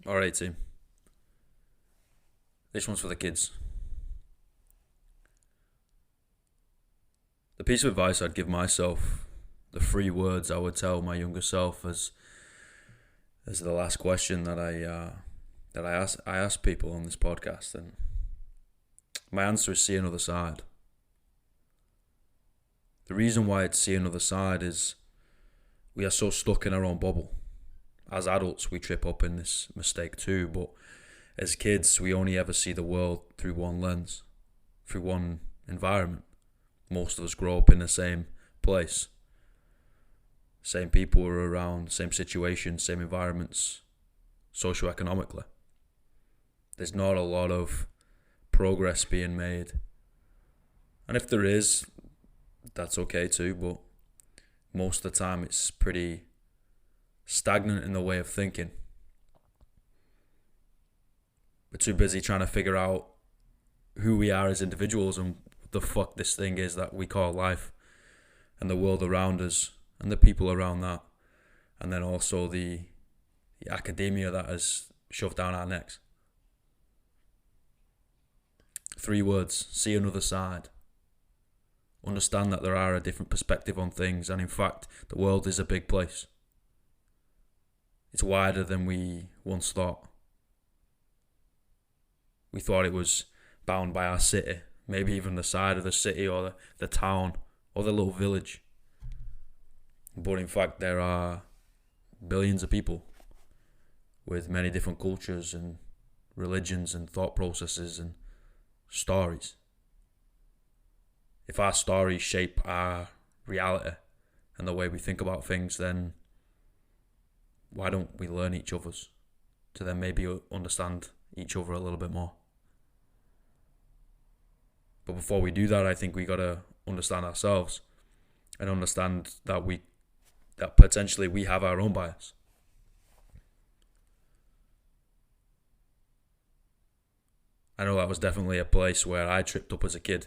Alright, team. This one's for the kids. The piece of advice I'd give myself, the three words I would tell my younger self as the last question that I ask people on this podcast, and my answer is see another side. The reason why it's see another side is we are so stuck in our own bubble. As adults, we trip up in this mistake too, but as kids, we only ever see the world through one lens, through one environment. Most of us grow up in the same place. Same people are around, same situations, same environments, socioeconomically. There's not a lot of progress being made. And if there is, that's okay too, but most of the time it's pretty stagnant in the way of thinking. We're too busy trying to figure out who we are as individuals and what the fuck this thing is that we call life, and the world around us and the people around that, and then also the academia that is shoved down our necks. 3 words: see another side. Understand that there are a different perspective on things, and in fact, the world is a big place. It's wider than we once thought. We thought it was bound by our city, maybe even the side of the city or the town or the little village. But in fact, there are billions of people with many different cultures and religions and thought processes and stories. If our stories shape our reality and the way we think about things, then why don't we learn each other's to then maybe understand each other a little bit more? But before we do that, I think we gotta understand ourselves and understand that potentially we have our own bias. I know that was definitely a place where I tripped up as a kid.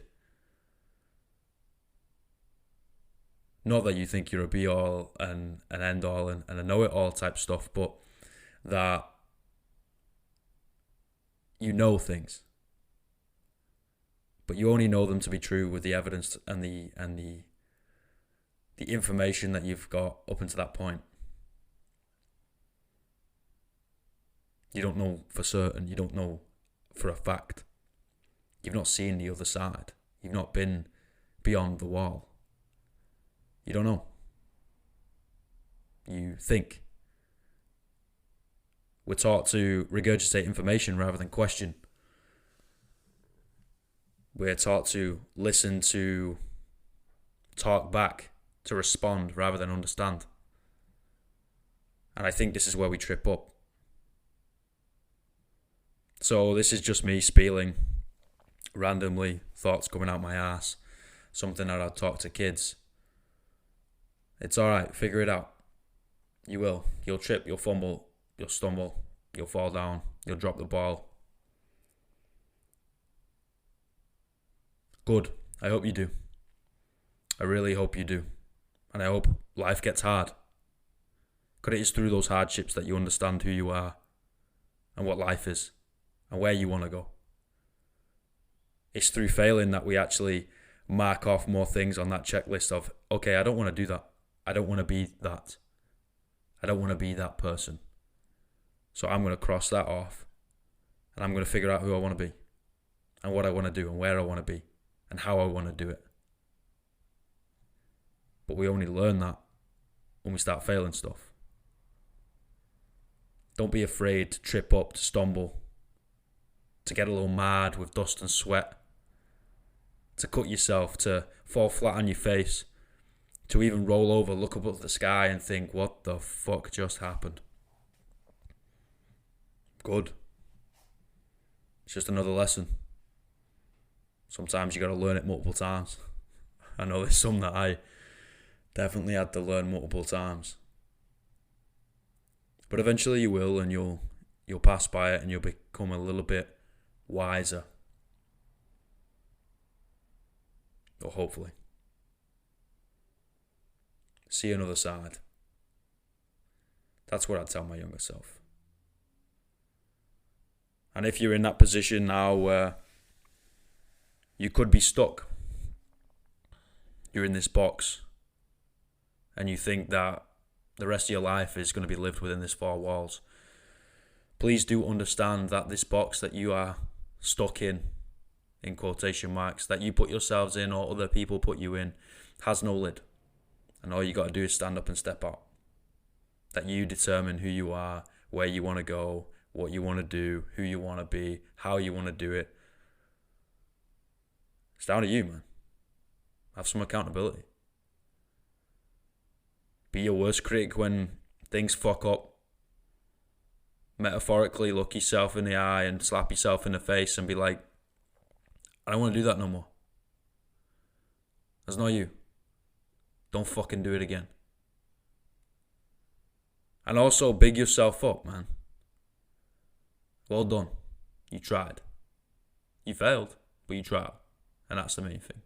Not that you think you're a be-all and an end-all and a know-it-all type stuff, but that you know things. But you only know them to be true with the evidence and the information that you've got up until that point. You don't know for certain. You don't know for a fact. You've not seen the other side. You've not been beyond the wall. You don't know. You think. We're taught to regurgitate information rather than question. We're taught to listen, to talk back, to respond rather than understand. And I think this is where we trip up. So this is just me spieling randomly, thoughts coming out my ass, something that I'd talk to kids. It's alright, figure it out. You will. You'll trip, you'll fumble, you'll stumble, you'll fall down, you'll drop the ball. Good. I hope you do. I really hope you do. And I hope life gets hard. Because it is through those hardships that you understand who you are and what life is and where you want to go. It's through failing that we actually mark off more things on that checklist of, okay, I don't want to do that. I don't want to be that. I don't want to be that person. So I'm going to cross that off and I'm going to figure out who I want to be and what I want to do and where I want to be and how I want to do it. But we only learn that when we start failing stuff. Don't be afraid to trip up, to stumble, to get a little mad with dust and sweat, to cut yourself, to fall flat on your face, to even roll over, look up at the sky and think, what the fuck just happened? Good. It's just another lesson. Sometimes you got to learn it multiple times. I know there's some that I definitely had to learn multiple times. But eventually you will, and you'll pass by it and you'll become a little bit wiser. Or hopefully. See another side. That's what I'd tell my younger self. And if you're in that position now where you could be stuck, you're in this box, and you think that the rest of your life is going to be lived within these four walls, please do understand that this box that you are stuck in quotation marks, that you put yourselves in or other people put you in, has no lid. And all you got to do is stand up and step out. That you determine who you are, where you want to go, what you want to do, who you want to be, how you want to do it. It's down to you, man. Have some accountability. Be your worst critic when things fuck up. Metaphorically, look yourself in the eye and slap yourself in the face and be like, I don't want to do that no more. That's not you. Don't fucking do it again. And also big yourself up, man. Well done. You tried. You failed, but you tried. And that's the main thing.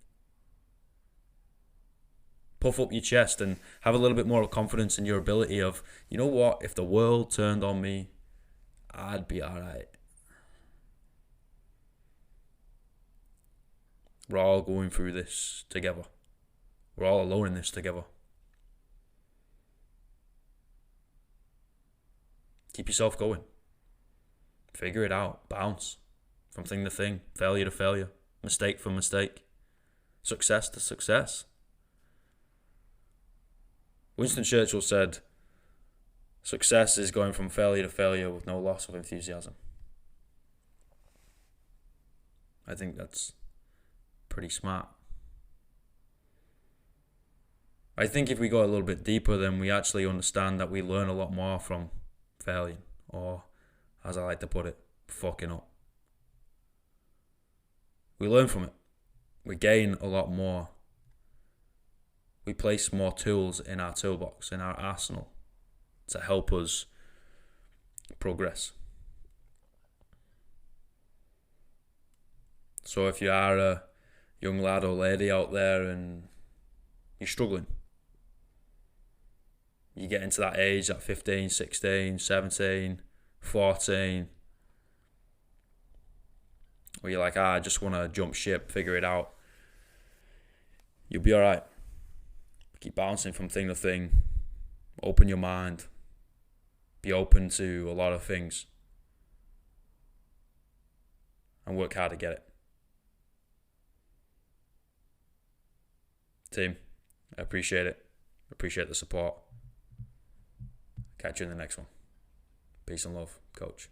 Puff up your chest and have a little bit more confidence in your ability of, you know what, if the world turned on me, I'd be alright. We're all going through this together. We're all alone in this together. Keep yourself going. Figure it out. Bounce from thing to thing, failure to failure, mistake from mistake, success to success. Winston Churchill said, success is going from failure to failure with no loss of enthusiasm. I think that's pretty smart. I think if we go a little bit deeper, then we actually understand that we learn a lot more from failing, or, as I like to put it, fucking up. We learn from it. We gain a lot more. We place more tools in our toolbox, in our arsenal, to help us progress. So if you are a young lad or lady out there and you're struggling, you get into that age at 15, 16, 17, 14, where you're like, I just want to jump ship, figure it out. You'll be alright. Keep bouncing from thing to thing. Open your mind. Be open to a lot of things. And work hard to get it. Team, I appreciate it. Appreciate the support. Catch you in the next one. Peace and love, Coach.